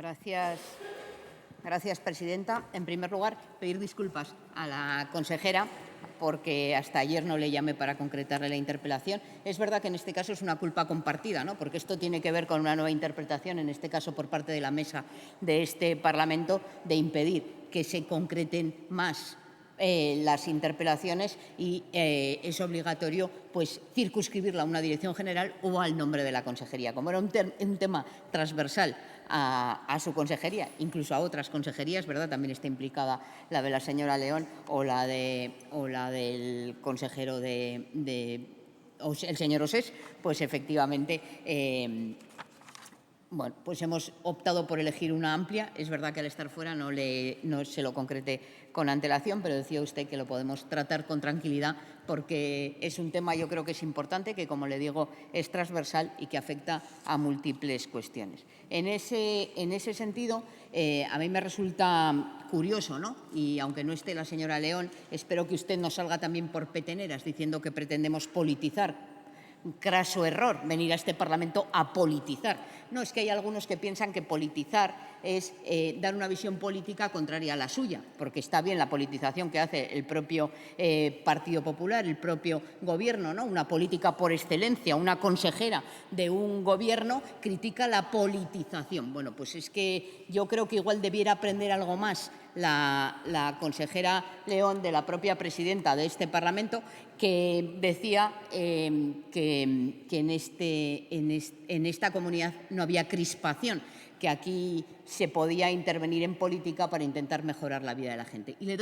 Gracias, presidenta. En primer lugar, pedir disculpas a la consejera porque hasta ayer no le llamé para concretarle la interpelación. Es verdad que en este caso es una culpa compartida, ¿no? Porque esto tiene que ver con una nueva interpretación, en este caso por parte de la mesa de este Parlamento, de impedir que se concreten más las interpelaciones y es obligatorio pues, circunscribirla a una dirección general o al nombre de la consejería. Como era un tema transversal a su consejería, incluso a otras consejerías, ¿verdad? También está implicada la de la señora León o la del consejero el señor Osés, pues efectivamente bueno, pues hemos optado por elegir una amplia. Es verdad que al estar fuera no se lo concrete con antelación, pero decía usted que lo podemos tratar con tranquilidad porque es un tema, yo creo que es importante, que como le digo, es transversal y que afecta a múltiples cuestiones. En ese sentido, a mí me resulta curioso, ¿no? Y aunque no esté la señora León, espero que usted no salga también por peteneras diciendo que pretendemos politizar. Craso error venir a este Parlamento a politizar. No, es que hay algunos que piensan que politizar es dar una visión política contraria a la suya, porque está bien la politización que hace el propio Partido Popular, el propio Gobierno, ¿no? Una política por excelencia, una consejera de un Gobierno critica la politización. Bueno, pues es que yo creo que igual debiera aprender algo más la consejera León de la propia presidenta de este Parlamento, que decía que en esta comunidad no había crispación, que aquí se podía intervenir en política para intentar mejorar la vida de la gente. Y le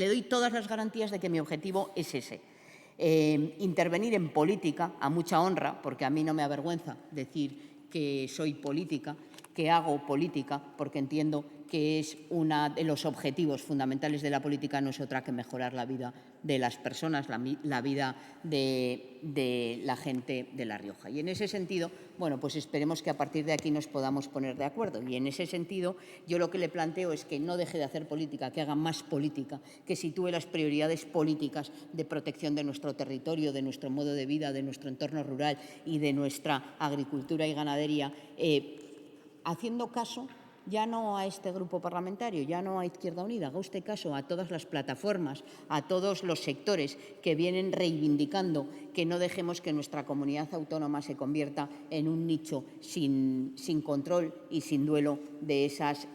doy todas las garantías de que mi objetivo es ese. Intervenir en política, a mucha honra, porque a mí no me avergüenza decir que soy política, que hago política, porque entiendo que es uno de los objetivos fundamentales de la política, no es otra que mejorar la vida de las personas, la vida de la gente de La Rioja. Y en ese sentido, bueno, pues esperemos que a partir de aquí nos podamos poner de acuerdo. Y en ese sentido, yo lo que le planteo es que no deje de hacer política, que haga más política, que sitúe las prioridades políticas de protección de nuestro territorio, de nuestro modo de vida, de nuestro entorno rural y de nuestra agricultura y ganadería, haciendo caso ya no a este grupo parlamentario, ya no a Izquierda Unida, haga usted caso a todas las plataformas, a todos los sectores que vienen reivindicando que no dejemos que nuestra comunidad autónoma se convierta en un nicho sin control y sin duelo de esas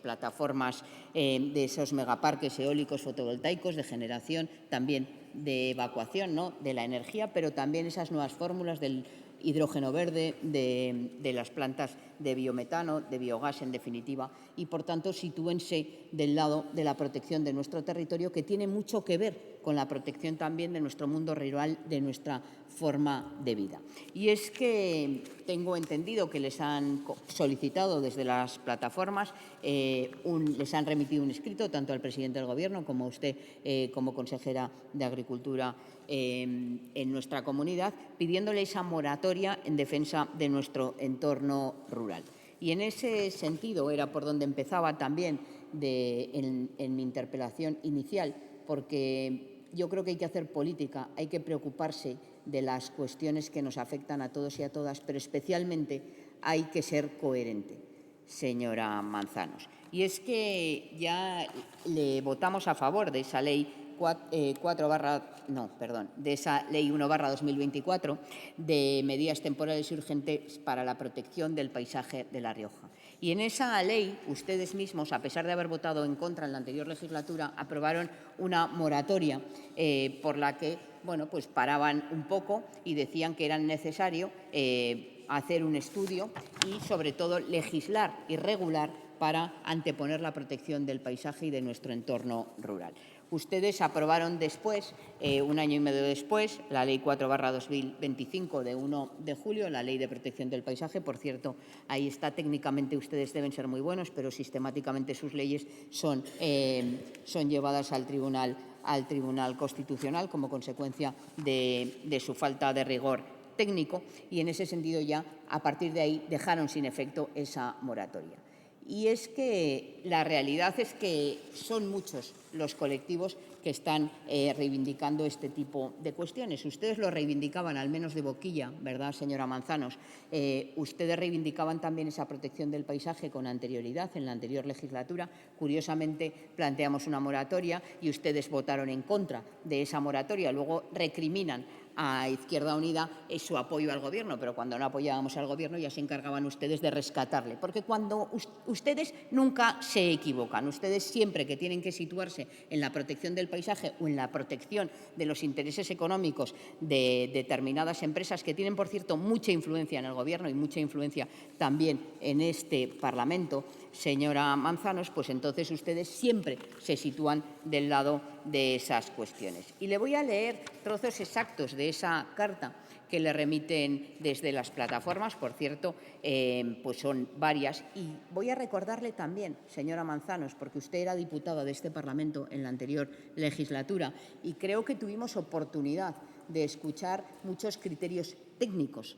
plataformas, de esos megaparques eólicos fotovoltaicos de generación, también de evacuación, ¿no?, de la energía, pero también esas nuevas fórmulas del hidrógeno verde, de las plantas de biometano, de biogás, en definitiva, y, por tanto, sitúense del lado de la protección de nuestro territorio, que tiene mucho que ver con la protección también de nuestro mundo rural, de nuestra forma de vida. Y es que tengo entendido que les han solicitado desde las plataformas, les han remitido un escrito tanto al presidente del Gobierno como a usted como consejera de Agricultura en nuestra comunidad, pidiéndole esa moratoria en defensa de nuestro entorno rural. Y en ese sentido era por donde empezaba también en mi interpelación inicial, porque yo creo que hay que hacer política, hay que preocuparse de las cuestiones que nos afectan a todos y a todas, pero especialmente hay que ser coherente, señora Manzanos. Y es que ya le votamos a favor de esa ley de esa Ley 1/2024 de medidas temporales y urgentes para la protección del paisaje de La Rioja. Y en esa ley, ustedes mismos, a pesar de haber votado en contra en la anterior legislatura, aprobaron una moratoria por la que, bueno, pues paraban un poco y decían que era necesario hacer un estudio y, sobre todo, legislar y regular para anteponer la protección del paisaje y de nuestro entorno rural. Ustedes aprobaron después, un año y medio después, la Ley 4/2025 de 1 de julio, la Ley de Protección del Paisaje. Por cierto, ahí está, técnicamente ustedes deben ser muy buenos, pero sistemáticamente sus leyes son llevadas al Tribunal Constitucional como consecuencia de su falta de rigor técnico, y en ese sentido ya, a partir de ahí, dejaron sin efecto esa moratoria. Y es que la realidad es que son muchos los colectivos que están reivindicando este tipo de cuestiones. Ustedes lo reivindicaban, al menos de boquilla, ¿verdad, señora Manzanos? Ustedes reivindicaban también esa protección del paisaje con anterioridad, en la anterior legislatura. Curiosamente, planteamos una moratoria y ustedes votaron en contra de esa moratoria. Luego recriminan a Izquierda Unida su apoyo al Gobierno, pero cuando no apoyábamos al Gobierno ya se encargaban ustedes de rescatarle, porque cuando ustedes nunca se equivocan, ustedes siempre que tienen que situarse en la protección del paisaje o en la protección de los intereses económicos de determinadas empresas que tienen, por cierto, mucha influencia en el Gobierno y mucha influencia también en este Parlamento, señora Manzanos, pues entonces ustedes siempre se sitúan del lado de esas cuestiones. Y le voy a leer trozos exactos de esa carta que le remiten desde las plataformas, por cierto, pues son varias. Y voy a recordarle también, señora Manzanos, porque usted era diputada de este Parlamento en la anterior legislatura y creo que tuvimos oportunidad de escuchar muchos criterios técnicos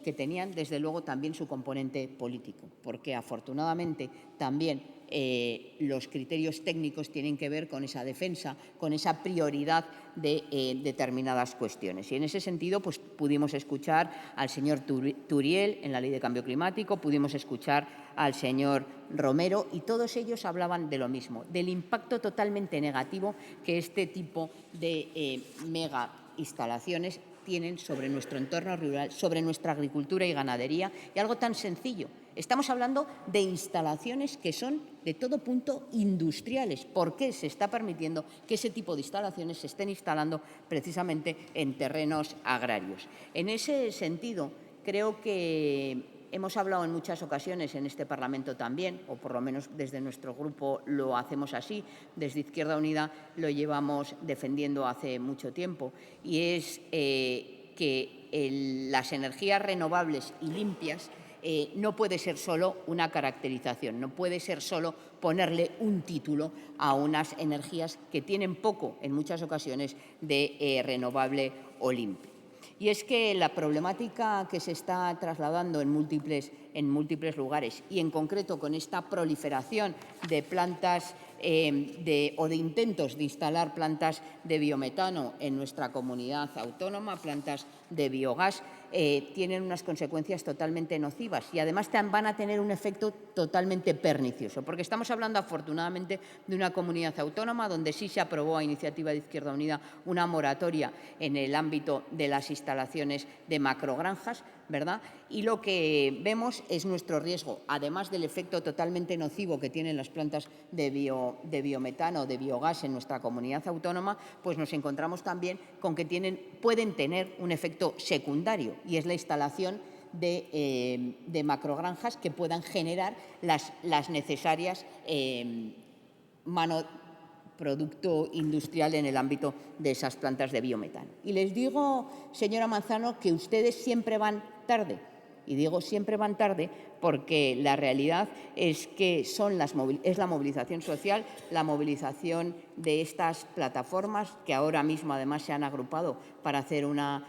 que tenían, desde luego, también su componente político, porque afortunadamente también los criterios técnicos tienen que ver con esa defensa, con esa prioridad de determinadas cuestiones. Y en ese sentido, pues pudimos escuchar al señor Turiel en la Ley de Cambio Climático, pudimos escuchar al señor Romero y todos ellos hablaban de lo mismo, del impacto totalmente negativo que este tipo de mega instalaciones tienen sobre nuestro entorno rural, sobre nuestra agricultura y ganadería, y algo tan sencillo. Estamos hablando de instalaciones que son de todo punto industriales. ¿Por qué se está permitiendo que ese tipo de instalaciones se estén instalando precisamente en terrenos agrarios? En ese sentido, creo que hemos hablado en muchas ocasiones en este Parlamento también, o por lo menos desde nuestro grupo lo hacemos así, desde Izquierda Unida lo llevamos defendiendo hace mucho tiempo, y es que las energías renovables y limpias no puede ser solo una caracterización, no puede ser solo ponerle un título a unas energías que tienen poco, en muchas ocasiones, de renovable o limpio. Y es que la problemática que se está trasladando en múltiples lugares y en concreto con esta proliferación de plantas o de intentos de instalar plantas de biometano en nuestra comunidad autónoma, plantas de biogás, tienen unas consecuencias totalmente nocivas y además van a tener un efecto totalmente pernicioso, porque estamos hablando afortunadamente de una comunidad autónoma donde sí se aprobó a iniciativa de Izquierda Unida una moratoria en el ámbito de las instalaciones de macrogranjas, ¿verdad? Y lo que vemos es nuestro riesgo, además del efecto totalmente nocivo que tienen las plantas de biometano, de biogás en nuestra comunidad autónoma, pues nos encontramos también con que pueden tener un efecto secundario, y es la instalación de macrogranjas que puedan generar las necesarias producto industrial en el ámbito de esas plantas de biometano. Y les digo, señora Manzano, que ustedes siempre van tarde. Y digo siempre van tarde porque la realidad es que es la movilización social, la movilización de estas plataformas que ahora mismo además se han agrupado para hacer una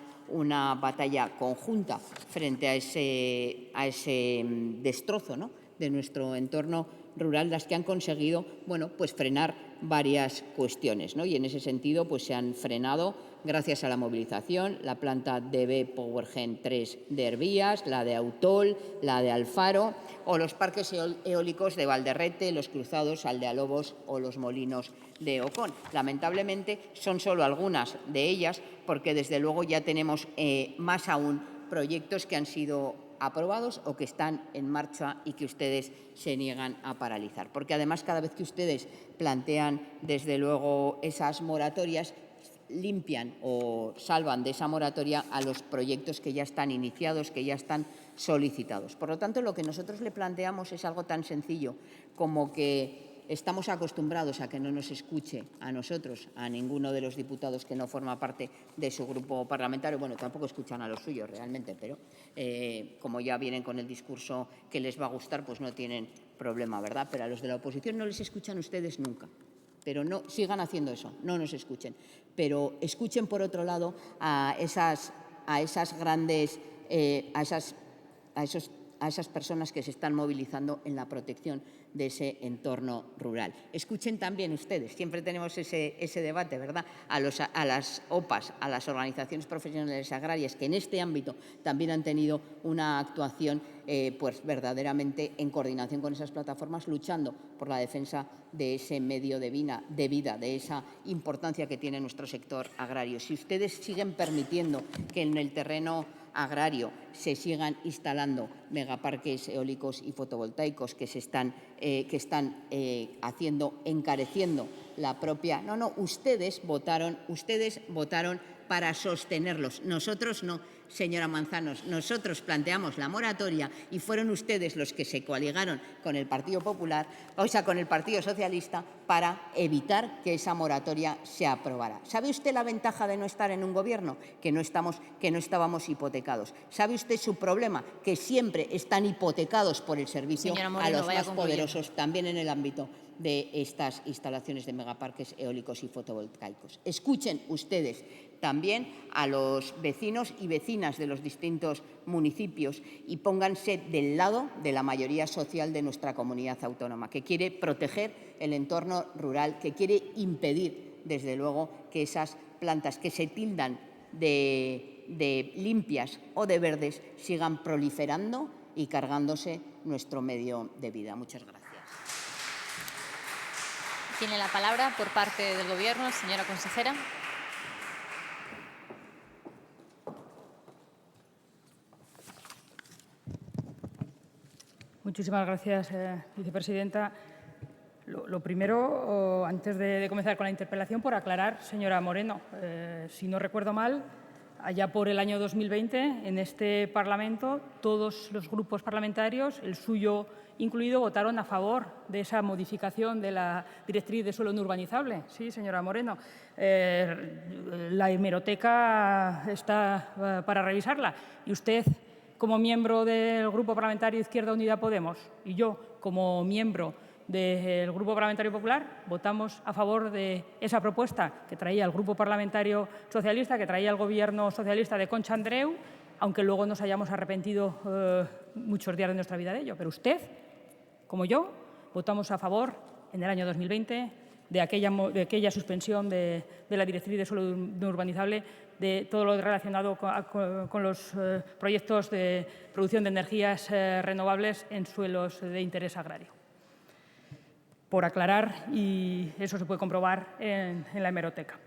batalla conjunta frente a ese destrozo, ¿no?, de nuestro entorno rural, las que han conseguido, bueno, pues frenar varias cuestiones, ¿no? Y en ese sentido pues se han frenado gracias a la movilización la planta DB Powergen 3 de Hervías, la de Autol, la de Alfaro o los parques eólicos de Valderrete, los cruzados Aldealobos o los molinos de Ocón. Lamentablemente son solo algunas de ellas porque desde luego ya tenemos más aún proyectos que han sido aprobados o que están en marcha y que ustedes se niegan a paralizar. Porque además cada vez que ustedes plantean desde luego esas moratorias, limpian o salvan de esa moratoria a los proyectos que ya están iniciados, que ya están solicitados. Por lo tanto, lo que nosotros le planteamos es algo tan sencillo como que estamos acostumbrados a que no nos escuche a nosotros, a ninguno de los diputados que no forma parte de su grupo parlamentario. Bueno, tampoco escuchan a los suyos realmente, pero como ya vienen con el discurso que les va a gustar, pues no tienen problema, ¿verdad? Pero a los de la oposición no les escuchan ustedes nunca. Pero no sigan haciendo eso, no nos escuchen. Pero escuchen, por otro lado, a esas grandes, a a esas personas que se están movilizando en la protección de ese entorno rural. Escuchen también ustedes, siempre tenemos ese debate, ¿verdad?, a las OPAs, a las organizaciones profesionales agrarias, que en este ámbito también han tenido una actuación pues verdaderamente en coordinación con esas plataformas, luchando por la defensa de ese medio de vida, de esa importancia que tiene nuestro sector agrario. Si ustedes siguen permitiendo que en el terreno agrario se sigan instalando megaparques eólicos y fotovoltaicos que están haciendo, encareciendo la propia… No, ustedes votaron para sostenerlos. Nosotros no, señora Manzanos. Nosotros planteamos la moratoria y fueron ustedes los que se coaligaron con el Partido Popular, con el Partido Socialista, para evitar que esa moratoria se aprobara. ¿Sabe usted la ventaja de no estar en un gobierno? Que no estábamos hipotecados. ¿Sabe usted su problema? Que siempre están hipotecados por el servicio a los más poderosos, también en el ámbito de estas instalaciones de megaparques eólicos y fotovoltaicos. Escuchen ustedes también a los vecinos y vecinas de los distintos municipios y pónganse del lado de la mayoría social de nuestra comunidad autónoma, que quiere proteger el entorno rural, que quiere impedir, desde luego, que esas plantas que se tildan de limpias o de verdes sigan proliferando y cargándose nuestro medio de vida. Muchas gracias. Tiene la palabra por parte del Gobierno, señora consejera. Muchísimas gracias, vicepresidenta. Lo primero, antes de comenzar con la interpelación, por aclarar, señora Moreno, si no recuerdo mal, allá por el año 2020, en este Parlamento, todos los grupos parlamentarios, el suyo incluido, votaron a favor de esa modificación de la directriz de suelo no urbanizable. Sí, señora Moreno. La hemeroteca está para revisarla. Y usted, como miembro del Grupo Parlamentario Izquierda Unida Podemos, y yo, como miembro del Grupo Parlamentario Popular, votamos a favor de esa propuesta que traía el Grupo Parlamentario Socialista, que traía el Gobierno socialista de Concha Andreu, aunque luego nos hayamos arrepentido muchos días de nuestra vida de ello. Pero usted, como yo, votamos a favor en el año 2020 de aquella suspensión de la directriz de suelo no urbanizable, de todo lo relacionado con los proyectos de producción de energías renovables en suelos de interés agrario. Por aclarar, y eso se puede comprobar en la hemeroteca.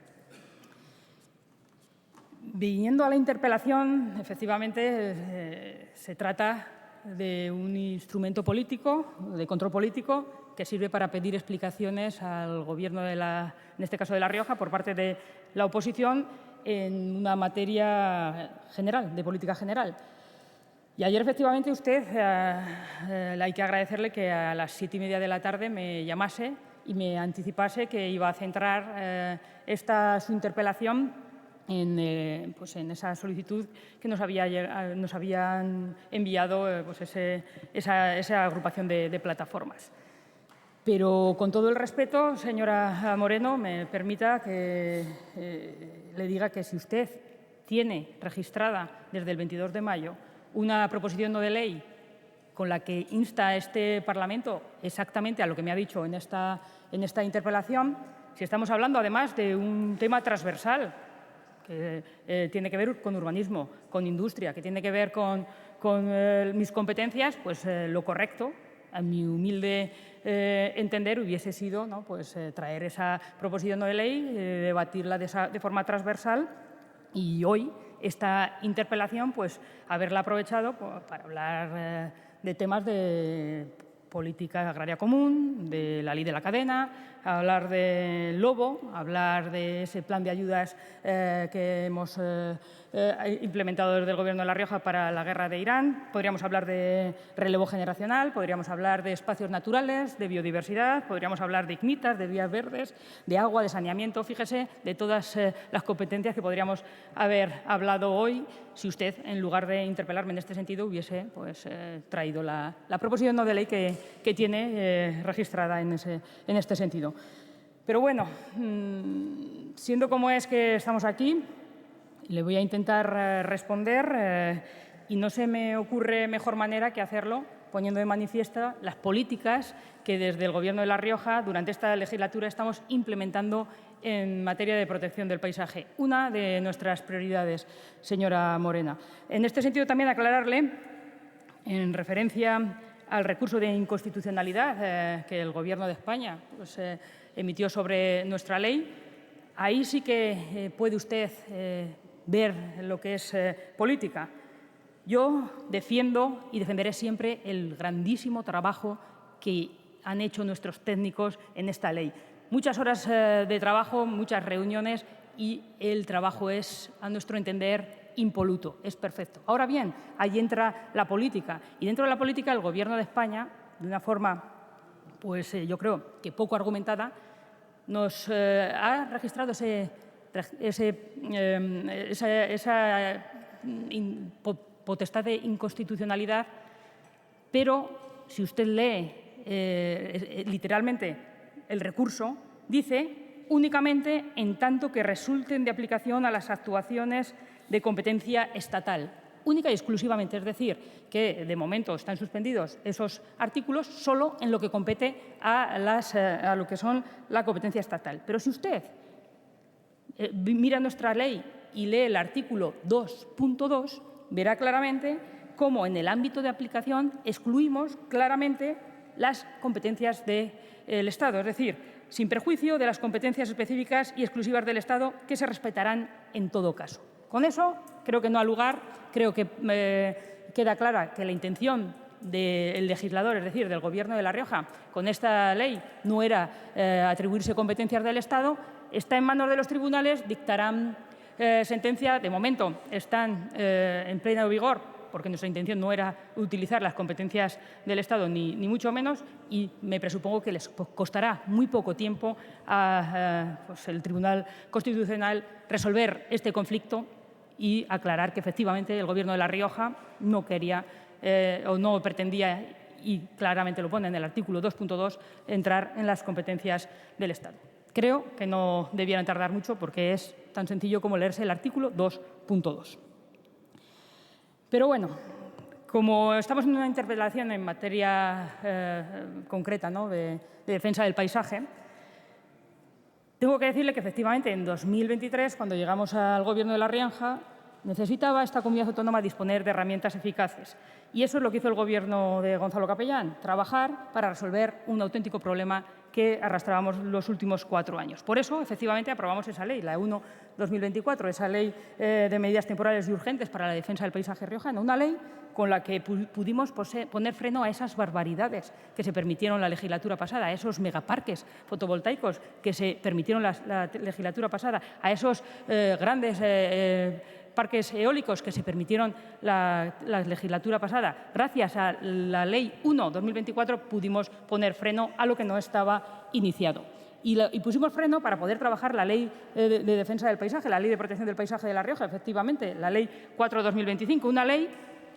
Viniendo a la interpelación, efectivamente, se trata de un instrumento político, de control político, que sirve para pedir explicaciones al Gobierno, en este caso de La Rioja, por parte de la oposición en una materia general, de política general. Y ayer, efectivamente, usted, hay que agradecerle que a las 7:30 de la tarde me llamase y me anticipase que iba a centrar su interpelación en esa solicitud que nos habían enviado esa agrupación de plataformas. Pero, con todo el respeto, señora Moreno, me permita que le diga que si usted tiene registrada desde el 22 de mayo una proposición no de ley con la que insta a este Parlamento exactamente a lo que me ha dicho en esta interpelación, si estamos hablando además de un tema transversal que tiene que ver con urbanismo, con industria, que tiene que ver con mis competencias, pues lo correcto, a mi humilde entender, hubiese sido, ¿no?, traer esa proposición no de ley, debatirla de forma transversal y hoy esta interpelación, pues haberla aprovechado para hablar de temas de política agraria común, de la ley de la cadena, hablar del lobo, hablar de ese plan de ayudas que hemos implementado desde el Gobierno de La Rioja para la guerra de Irán. Podríamos hablar de relevo generacional, podríamos hablar de espacios naturales, de biodiversidad, podríamos hablar de ignitas, de vías verdes, de agua, de saneamiento. Fíjese de todas las competencias que podríamos haber hablado hoy si usted, en lugar de interpelarme en este sentido, hubiese traído la proposición no de ley que tiene registrada en este sentido. Pero bueno, siendo como es que estamos aquí, le voy a intentar responder Y no se me ocurre mejor manera que hacerlo poniendo de manifiesto las políticas que desde el Gobierno de La Rioja durante esta legislatura estamos implementando en materia de protección del paisaje. Una de nuestras prioridades, señora Morena. En este sentido, también aclararle, en referencia al recurso de inconstitucionalidad que el Gobierno de España emitió sobre nuestra ley, ahí sí que puede usted ver lo que es política. Yo defiendo y defenderé siempre el grandísimo trabajo que han hecho nuestros técnicos en esta ley. Muchas horas de trabajo, muchas reuniones y el trabajo es, a nuestro entender, impoluto, es perfecto. Ahora bien, ahí entra la política y dentro de la política el Gobierno de España, de una forma, pues yo creo que poco argumentada, nos ha registrado esa potestad de inconstitucionalidad, pero si usted lee literalmente el recurso, dice únicamente en tanto que resulten de aplicación a las actuaciones de competencia estatal, única y exclusivamente, es decir, que de momento están suspendidos esos artículos solo en lo que compete a lo que son la competencia estatal. Pero si usted mira nuestra ley y lee el artículo 2.2, verá claramente cómo en el ámbito de aplicación excluimos claramente las competencias del Estado, es decir, sin perjuicio de las competencias específicas y exclusivas del Estado que se respetarán en todo caso. Con eso creo que no ha lugar, creo que queda clara que la intención del legislador, es decir, del Gobierno de La Rioja, con esta ley no era atribuirse competencias del Estado, está en manos de los tribunales, dictarán sentencia. De momento están en pleno vigor, porque nuestra intención no era utilizar las competencias del Estado, ni mucho menos, y me presupongo que les costará muy poco tiempo al Tribunal Constitucional resolver este conflicto y aclarar que efectivamente el Gobierno de La Rioja no quería o no pretendía, y claramente lo pone en el artículo 2.2, entrar en las competencias del Estado. Creo que no debieran tardar mucho porque es tan sencillo como leerse el artículo 2.2. Pero bueno, como estamos en una interpelación en materia concreta, ¿no?, de defensa del paisaje, tengo que decirle que efectivamente en 2023, cuando llegamos al Gobierno de La Rioja, necesitaba esta comunidad autónoma disponer de herramientas eficaces. Y eso es lo que hizo el Gobierno de Gonzalo Capellán, trabajar para resolver un auténtico problema que arrastrábamos los últimos 4 años. Por eso, efectivamente, aprobamos esa ley, la 1/2024, esa ley de medidas temporales y urgentes para la defensa del paisaje riojano, una ley con la que pudimos poner freno a esas barbaridades que se permitieron la legislatura pasada, a esos megaparques fotovoltaicos que se permitieron la legislatura pasada, a esos grandes parques eólicos que se permitieron la legislatura pasada. Gracias a la Ley 1/2024 pudimos poner freno a lo que no estaba iniciado. Y pusimos freno para poder trabajar la Ley de Defensa del Paisaje, la Ley de Protección del Paisaje de La Rioja, efectivamente, la Ley 4/2025, una ley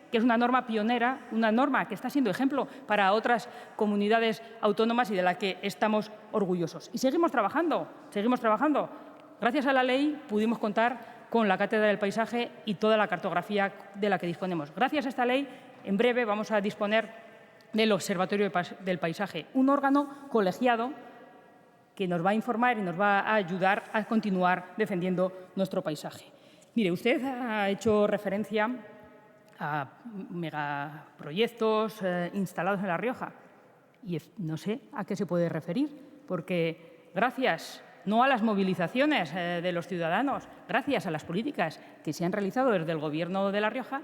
que es una norma pionera, una norma que está siendo ejemplo para otras comunidades autónomas y de la que estamos orgullosos. Y seguimos trabajando, seguimos trabajando. Gracias a la ley pudimos contar con la Cátedra del Paisaje y toda la cartografía de la que disponemos. Gracias a esta ley, en breve vamos a disponer del Observatorio del Paisaje, un órgano colegiado que nos va a informar y nos va a ayudar a continuar defendiendo nuestro paisaje. Mire, usted ha hecho referencia a megaproyectos instalados en La Rioja y no sé a qué se puede referir, porque gracias no a las movilizaciones de los ciudadanos, gracias a las políticas que se han realizado desde el Gobierno de La Rioja,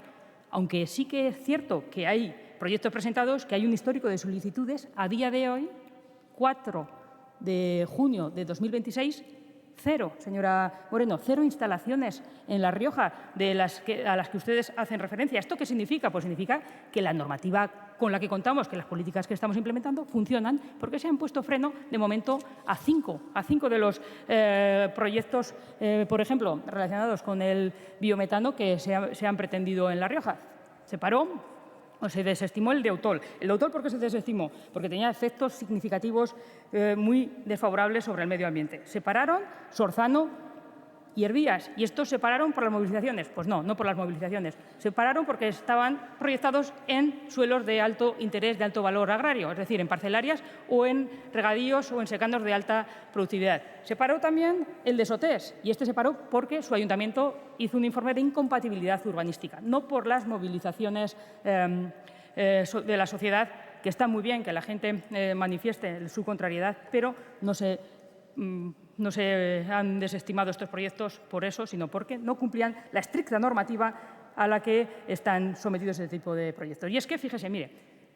aunque sí que es cierto que hay proyectos presentados, que hay un histórico de solicitudes, a día de hoy, 4 de junio de 2026, cero, señora Moreno, cero instalaciones en La Rioja a las que ustedes hacen referencia. ¿Esto qué significa? Pues significa que la normativa con la que contamos, que las políticas que estamos implementando funcionan, porque se han puesto freno de momento a 5 de los proyectos, por ejemplo, relacionados con el biometano que se han pretendido en La Rioja. Se paró o se desestimó el de Eutol. ¿El de Eutol por qué se desestimó? Porque tenía efectos significativos muy desfavorables sobre el medio ambiente. Se pararon Sorzano y Hervías. ¿Y estos se pararon por las movilizaciones? Pues no, no por las movilizaciones. Se pararon porque estaban proyectados en suelos de alto interés, de alto valor agrario, es decir, en parcelarias o en regadíos o en secandos de alta productividad. Se paró también el de Sotés, y este se paró porque su ayuntamiento hizo un informe de incompatibilidad urbanística, no por las movilizaciones de la sociedad, que está muy bien que la gente manifieste su contrariedad, pero no se han desestimado estos proyectos por eso, sino porque no cumplían la estricta normativa a la que están sometidos este tipo de proyectos. Y es que, fíjese, mire,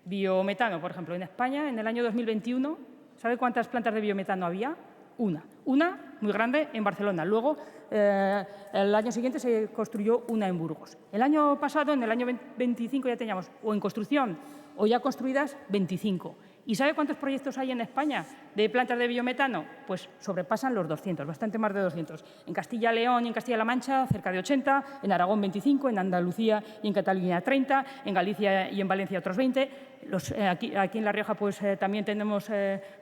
biometano, por ejemplo, en España, en el año 2021, ¿sabe cuántas plantas de biometano había? Una muy grande en Barcelona. Luego, el año siguiente se construyó una en Burgos. El año pasado, en el año 25, ya teníamos o en construcción o ya construidas 25. ¿Y sabe cuántos proyectos hay en España de plantas de biometano? Pues sobrepasan los 200, bastante más de 200. En Castilla-León y en Castilla-La Mancha, cerca de 80, en Aragón 25, en Andalucía y en Cataluña 30, en Galicia y en Valencia otros 20. Aquí en La Rioja pues, también tenemos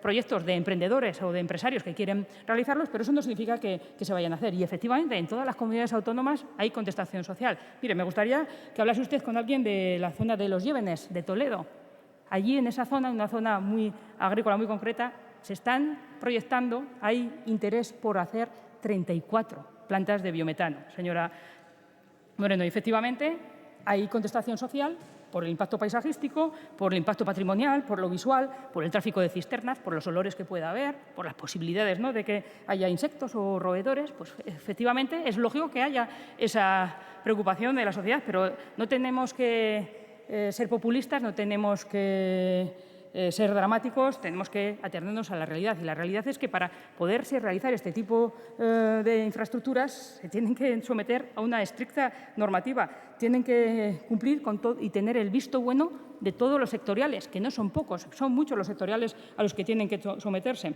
proyectos de emprendedores o de empresarios que quieren realizarlos, pero eso no significa que se vayan a hacer. Y efectivamente, en todas las comunidades autónomas hay contestación social. Mire, me gustaría que hablase usted con alguien de la zona de Los Llévenes, de Toledo. Allí, en esa zona, una zona muy agrícola, muy concreta, se están proyectando, hay interés por hacer 34 plantas de biometano. Señora Moreno, y efectivamente hay contestación social por el impacto paisajístico, por el impacto patrimonial, por lo visual, por el tráfico de cisternas, por los olores que pueda haber, por las posibilidades, ¿no?, de que haya insectos o roedores. Pues efectivamente es lógico que haya esa preocupación de la sociedad, pero no tenemos que ser populistas, no tenemos que ser dramáticos, tenemos que atenernos a la realidad. Y la realidad es que para poderse realizar este tipo de infraestructuras se tienen que someter a una estricta normativa, tienen que cumplir con todo y tener el visto bueno de todos los sectoriales, que no son pocos, son muchos los sectoriales a los que tienen que someterse.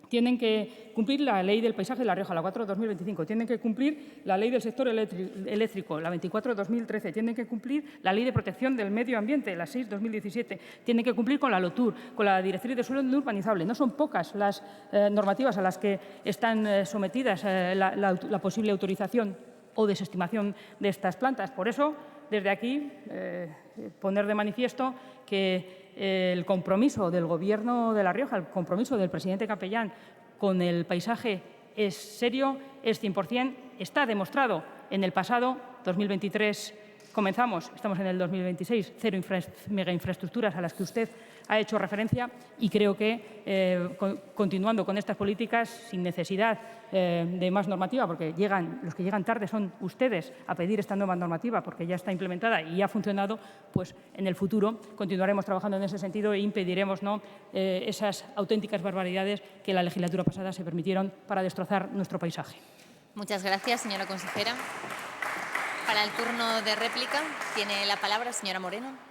Tienen que cumplir la Ley del Paisaje de La Rioja, la 4/2025. Tienen que cumplir la Ley del Sector Eléctrico, la 24/2013. Tienen que cumplir la Ley de Protección del Medio Ambiente, la 6/2017. Tienen que cumplir con la LOTUR, con la Directriz de Suelo No Urbanizable. No son pocas las normativas a las que están sometidas la posible autorización o desestimación de estas plantas. Por eso, desde aquí, poner de manifiesto que el compromiso del Gobierno de La Rioja, el compromiso del presidente Capellán con el paisaje es serio, es 100%, está demostrado en el pasado, 2023 comenzamos, estamos en el 2026, cero megainfraestructuras a las que usted ha hecho referencia, y creo que continuando con estas políticas sin necesidad de más normativa, porque los que llegan tarde son ustedes a pedir esta nueva normativa porque ya está implementada y ha funcionado, pues en el futuro continuaremos trabajando en ese sentido e impediremos, ¿no?, esas auténticas barbaridades que la legislatura pasada se permitieron para destrozar nuestro paisaje. Muchas gracias, señora consejera. Para el turno de réplica tiene la palabra señora Moreno.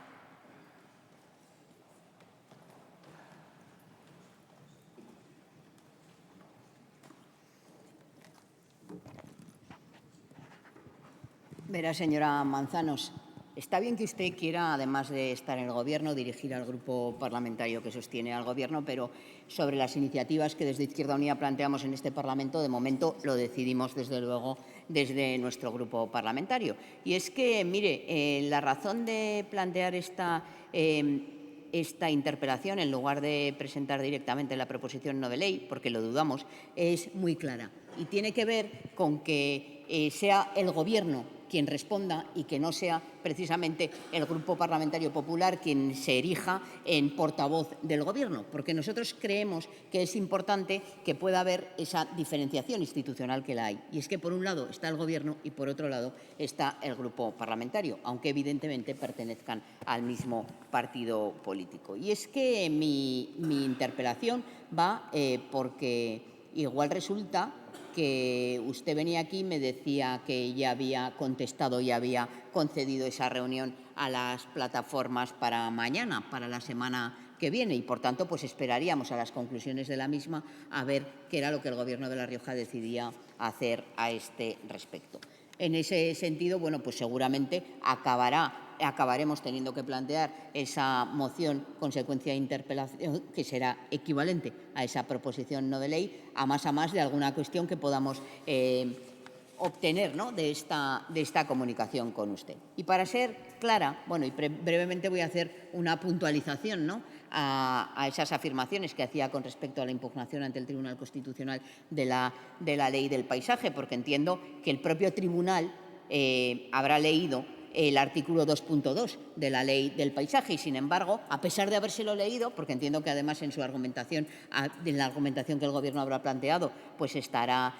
Verá, señora Manzanos, está bien que usted quiera, además de estar en el Gobierno, dirigir al grupo parlamentario que sostiene al Gobierno, pero sobre las iniciativas que desde Izquierda Unida planteamos en este Parlamento, de momento lo decidimos, desde luego, desde nuestro grupo parlamentario. Y es que, mire, la razón de plantear esta interpelación, en lugar de presentar directamente la proposición no de ley, porque lo dudamos, es muy clara. Y tiene que ver con que sea el Gobierno quien responda y que no sea precisamente el Grupo Parlamentario Popular quien se erija en portavoz del Gobierno, porque nosotros creemos que es importante que pueda haber esa diferenciación institucional que la hay. Y es que, por un lado, está el Gobierno y, por otro lado, está el Grupo Parlamentario, aunque evidentemente pertenezcan al mismo partido político. Y es que mi interpelación va porque igual resulta que usted venía aquí y me decía que ya había contestado y había concedido esa reunión a las plataformas para mañana, para la semana que viene, y por tanto pues esperaríamos a las conclusiones de la misma a ver qué era lo que el Gobierno de La Rioja decidía hacer a este respecto. En ese sentido, bueno, pues seguramente acabaremos teniendo que plantear esa moción consecuencia de interpelación, que será equivalente a esa proposición no de ley, a más de alguna cuestión que podamos obtener, ¿no?, de esta comunicación con usted. Y para ser clara, bueno, y brevemente voy a hacer una puntualización, ¿no?, a esas afirmaciones que hacía con respecto a la impugnación ante el Tribunal Constitucional de la Ley del Paisaje, porque entiendo que el propio tribunal habrá leído el artículo 2.2 de la Ley del Paisaje y, sin embargo, a pesar de habérselo leído, porque entiendo que además en su argumentación, en la argumentación que el Gobierno habrá planteado, pues estará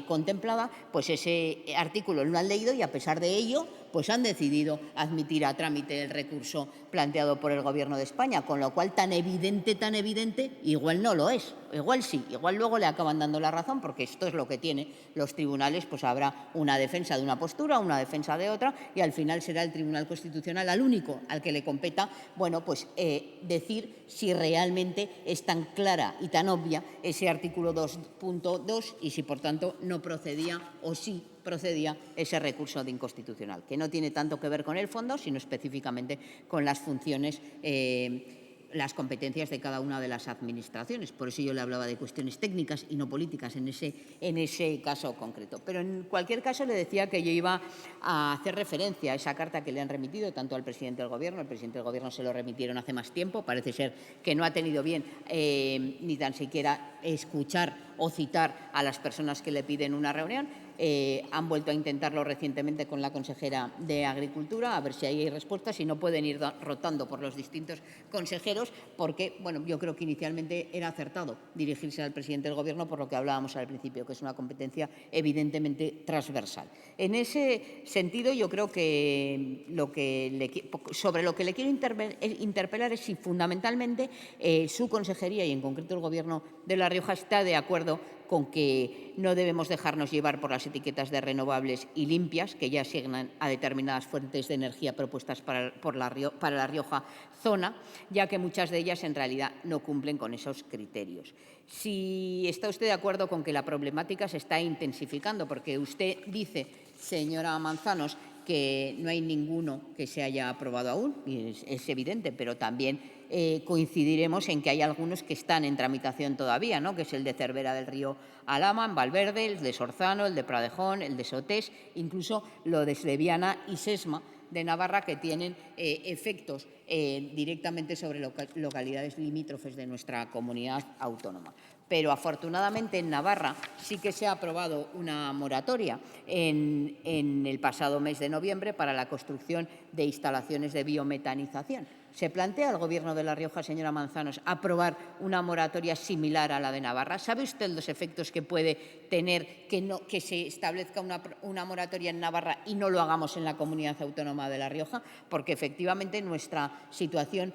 contemplada, pues ese artículo lo han leído y, a pesar de ello, pues han decidido admitir a trámite el recurso planteado por el Gobierno de España, con lo cual tan evidente, igual no lo es, igual sí, igual luego le acaban dando la razón, porque esto es lo que tienen los tribunales, pues habrá una defensa de una postura, una defensa de otra, y al final será el Tribunal Constitucional al único al que le competa, bueno, pues decir si realmente es tan clara y tan obvia ese artículo 2.2 y si, por tanto, no procedía o sí procedía ese recurso de inconstitucional, que no tiene tanto que ver con el fondo, sino específicamente con las funciones, las competencias de cada una de las administraciones. Por eso yo le hablaba de cuestiones técnicas y no políticas en ese caso concreto. Pero, en cualquier caso, le decía que yo iba a hacer referencia a esa carta que le han remitido tanto al presidente del Gobierno. El presidente del Gobierno se lo remitieron hace más tiempo. Parece ser que no ha tenido bien ni tan siquiera escuchar o citar a las personas que le piden una reunión. Han vuelto a intentarlo recientemente con la consejera de Agricultura, a ver si ahí hay respuestas, y no pueden ir rotando por los distintos consejeros, porque, bueno, yo creo que inicialmente era acertado dirigirse al presidente del Gobierno, por lo que hablábamos al principio, que es una competencia evidentemente transversal. En ese sentido, yo creo que sobre lo que le quiero interpelar es si fundamentalmente su consejería y en concreto el Gobierno de La Rioja está de acuerdo con que no debemos dejarnos llevar por las etiquetas de renovables y limpias que ya asignan a determinadas fuentes de energía propuestas para La Rioja zona, ya que muchas de ellas en realidad no cumplen con esos criterios. Si está usted de acuerdo con que la problemática se está intensificando, porque usted dice, señora Manzanos, que no hay ninguno que se haya aprobado aún, y es evidente, pero también coincidiremos en que hay algunos que están en tramitación todavía, ¿no?, que es el de Cervera del Río Alhama, en Valverde, el de Sorzano, el de Pradejón, el de Sotés, incluso lo de Sleviana y Sesma de Navarra, que tienen efectos directamente sobre localidades limítrofes de nuestra comunidad autónoma. Pero, afortunadamente, en Navarra sí que se ha aprobado una moratoria en el pasado mes de noviembre para la construcción de instalaciones de biometanización. ¿Se plantea el Gobierno de La Rioja, señora Manzanos, aprobar una moratoria similar a la de Navarra? ¿Sabe usted los efectos que puede tener que se establezca una moratoria en Navarra y no lo hagamos en la comunidad autónoma de La Rioja? Porque, efectivamente, nuestra situación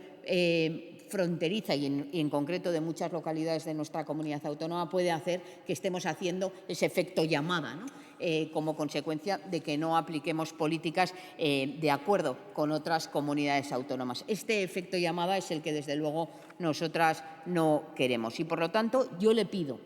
fronteriza y en concreto de muchas localidades de nuestra comunidad autónoma puede hacer que estemos haciendo ese efecto llamada, ¿no?, como consecuencia de que no apliquemos políticas de acuerdo con otras comunidades autónomas. Este efecto llamada es el que, desde luego, nosotras no queremos. Y, por lo tanto, yo le pido,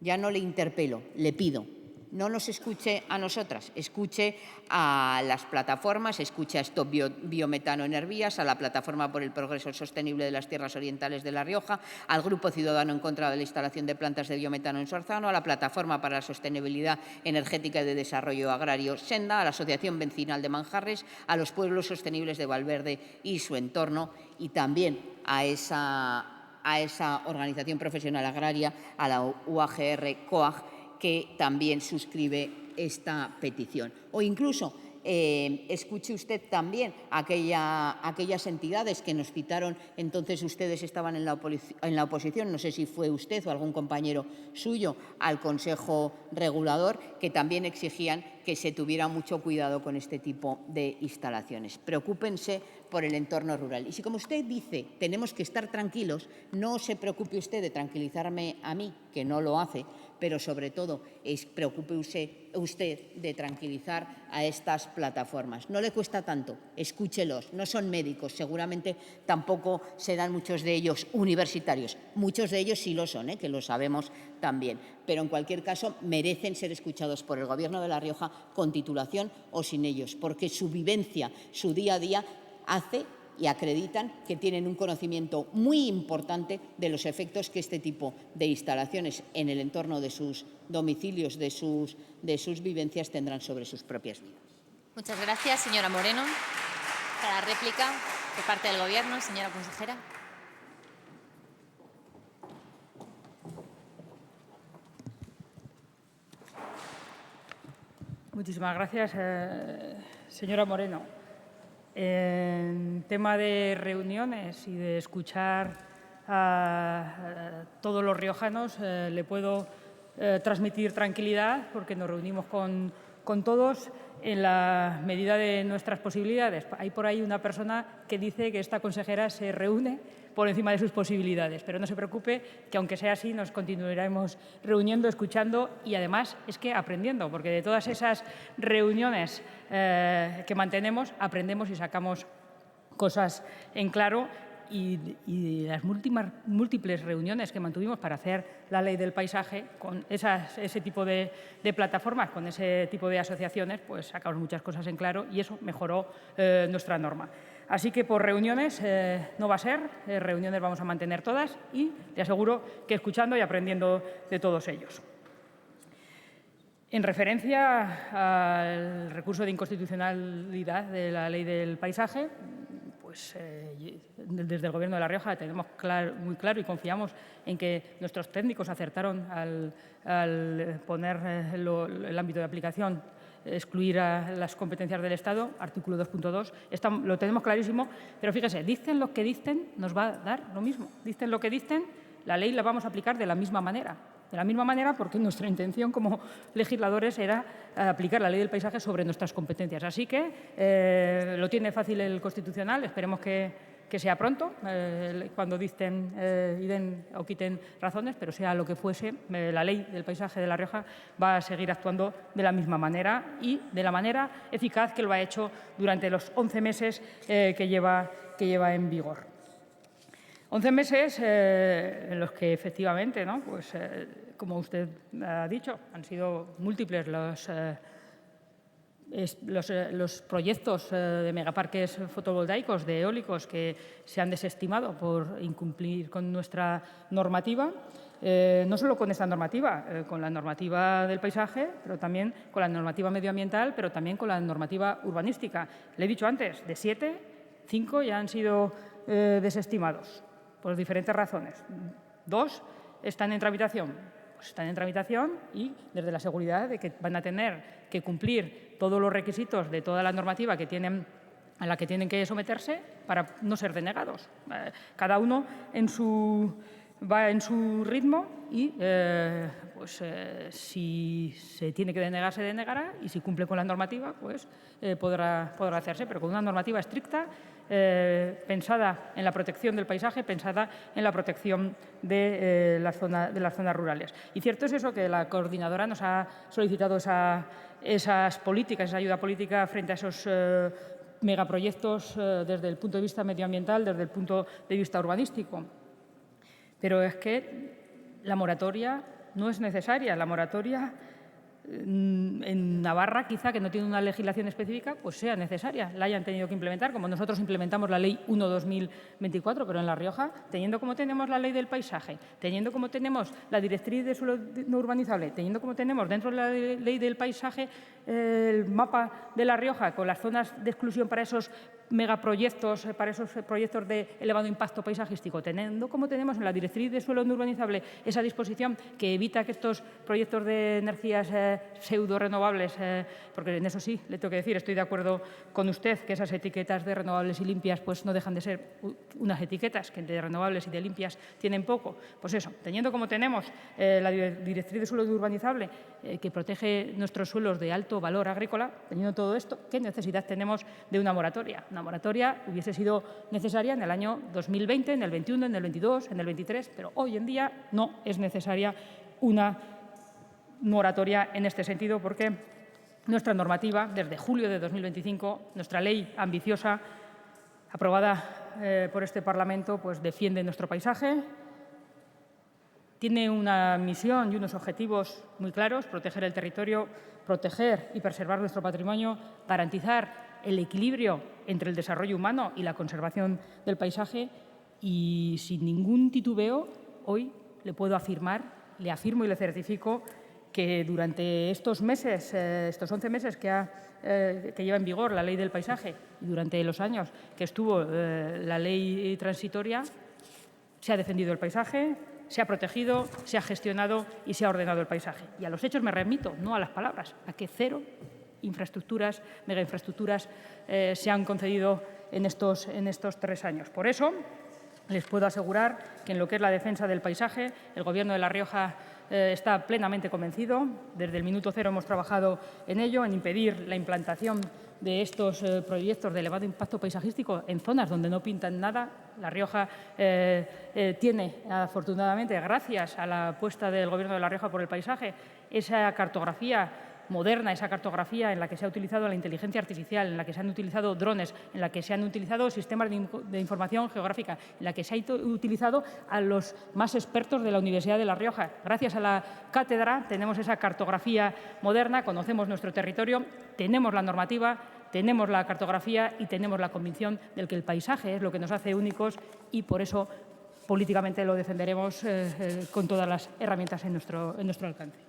ya no le interpelo, le pido, no nos escuche a nosotras, escuche a las plataformas, escuche a Stop Biometano en Hervías, a la Plataforma por el Progreso Sostenible de las Tierras Orientales de La Rioja, al Grupo Ciudadano en contra de la instalación de plantas de biometano en Sorzano, a la Plataforma para la Sostenibilidad Energética y de Desarrollo Agrario Senda, a la Asociación Vecinal de Manjarres, a los Pueblos Sostenibles de Valverde y su entorno, y también a esa organización profesional agraria, a la UAGR-COAG, que también suscribe esta petición. O incluso escuche usted también aquellas entidades que nos citaron, entonces ustedes estaban en la oposición, no sé si fue usted o algún compañero suyo, al Consejo Regulador, que también exigían que se tuviera mucho cuidado con este tipo de instalaciones. Preocúpense por el entorno rural. Y si, como usted dice, tenemos que estar tranquilos, no se preocupe usted de tranquilizarme a mí, que no lo hace, pero sobre todo preocúpese usted de tranquilizar a estas plataformas. No le cuesta tanto, escúchelos, no son médicos, seguramente tampoco serán muchos de ellos universitarios, muchos de ellos sí lo son, que lo sabemos también, pero en cualquier caso merecen ser escuchados por el Gobierno de La Rioja con titulación o sin ellos, porque su vivencia, su día a día hace y acreditan que tienen un conocimiento muy importante de los efectos que este tipo de instalaciones en el entorno de sus domicilios, de sus vivencias, tendrán sobre sus propias vidas. Muchas gracias, señora Moreno. Para la réplica, por parte del Gobierno, señora consejera. Muchísimas gracias, señora Moreno. En tema de reuniones y de escuchar a todos los riojanos, le puedo transmitir tranquilidad porque nos reunimos con todos en la medida de nuestras posibilidades. Hay por ahí una persona que dice que esta consejera se reúne por encima de sus posibilidades, pero no se preocupe, que aunque sea así nos continuaremos reuniendo, escuchando y además es que aprendiendo, porque de todas esas reuniones que mantenemos aprendemos y sacamos cosas en claro. Y las múltiples reuniones que mantuvimos para hacer la ley del paisaje con ese tipo de plataformas, con ese tipo de asociaciones, pues sacamos muchas cosas en claro y eso mejoró nuestra norma. Así que por reuniones no va a ser, reuniones vamos a mantener todas y le aseguro que escuchando y aprendiendo de todos ellos. En referencia al recurso de inconstitucionalidad de la ley del paisaje, pues desde el Gobierno de La Rioja tenemos muy claro y confiamos en que nuestros técnicos acertaron al poner el ámbito de aplicación, excluir a las competencias del Estado, artículo 2.2, lo tenemos clarísimo, pero fíjese, dicen lo que dicen, nos va a dar lo mismo. Dicen lo que dicen, la ley la vamos a aplicar de la misma manera. De la misma manera, porque nuestra intención como legisladores era aplicar la ley del paisaje sobre nuestras competencias. Así que lo tiene fácil el Constitucional, esperemos que sea pronto, cuando dicten y den o quiten razones, pero sea lo que fuese, la ley del paisaje de La Rioja va a seguir actuando de la misma manera y de la manera eficaz que lo ha hecho durante los 11 meses que lleva en vigor. 11 meses en los que efectivamente, ¿no? Pues, como usted ha dicho, han sido múltiples los proyectos de megaparques fotovoltaicos, de eólicos, que se han desestimado por incumplir con nuestra normativa. No solo con esta normativa, con la normativa del paisaje, pero también con la normativa medioambiental, pero también con la normativa urbanística. Le he dicho antes, de 7, 5 ya han sido desestimados por diferentes razones. 2 están en tramitación. Pues están en tramitación y desde la seguridad de que van a tener que cumplir todos los requisitos de toda la normativa a la que tienen que someterse para no ser denegados. Cada uno va en su ritmo y si se tiene que denegar, se denegará y si cumple con la normativa, pues podrá hacerse, pero con una normativa estricta, pensada en la protección del paisaje, pensada en la protección de las zonas rurales. Y cierto es eso, que la coordinadora nos ha solicitado esas políticas, esa ayuda política frente a esos megaproyectos desde el punto de vista medioambiental, desde el punto de vista urbanístico. Pero es que la moratoria no es necesaria. La moratoria en Navarra, quizá, que no tiene una legislación específica, pues sea necesaria, la hayan tenido que implementar, como nosotros implementamos la Ley 1/2024, pero en La Rioja, teniendo como tenemos la Ley del Paisaje, teniendo como tenemos la Directriz de Suelo no urbanizable, teniendo como tenemos dentro de la Ley del Paisaje el mapa de La Rioja con las zonas de exclusión para esos megaproyectos, para esos proyectos de elevado impacto paisajístico, teniendo como tenemos en la Directriz de Suelo no urbanizable esa disposición que evita que estos proyectos de energías pseudo-renovables, porque en eso sí, le tengo que decir, estoy de acuerdo con usted, que esas etiquetas de renovables y limpias pues no dejan de ser unas etiquetas que de renovables y de limpias tienen poco. Pues eso, teniendo como tenemos la Directriz de Suelo no urbanizable que protege nuestros suelos de alto valor agrícola, teniendo todo esto, ¿qué necesidad tenemos de una moratoria? Una moratoria hubiese sido necesaria en el año 2020, en el 21, en el 22, en el 23, pero hoy en día no es necesaria una moratoria en este sentido porque nuestra normativa, desde julio de 2025, nuestra ley ambiciosa, aprobada por este Parlamento, pues defiende nuestro paisaje, tiene una misión y unos objetivos muy claros: proteger el territorio, proteger y preservar nuestro patrimonio, garantizar el equilibrio entre el desarrollo humano y la conservación del paisaje y sin ningún titubeo hoy le puedo afirmar, le afirmo y le certifico que durante estos meses, estos 11 meses que lleva en vigor la Ley del Paisaje y durante los años que estuvo la ley transitoria, se ha defendido el paisaje, se ha protegido, se ha gestionado y se ha ordenado el paisaje. Y a los hechos me remito, no a las palabras, a que 0 infraestructuras, megainfraestructuras se han concedido en estos 3 años. Por eso, les puedo asegurar que en lo que es la defensa del paisaje, el Gobierno de La Rioja está plenamente convencido. Desde el minuto cero hemos trabajado en ello, en impedir la implantación de estos proyectos de elevado impacto paisajístico en zonas donde no pintan nada. La Rioja tiene, afortunadamente, gracias a la apuesta del Gobierno de La Rioja por el paisaje, esa cartografía moderna, esa cartografía en la que se ha utilizado la inteligencia artificial, en la que se han utilizado drones, en la que se han utilizado sistemas de información geográfica, en la que se ha utilizado a los más expertos de la Universidad de La Rioja. Gracias a la cátedra tenemos esa cartografía moderna, conocemos nuestro territorio, tenemos la normativa, tenemos la cartografía y tenemos la convicción de que el paisaje es lo que nos hace únicos y por eso políticamente lo defenderemos con todas las herramientas en nuestro alcance.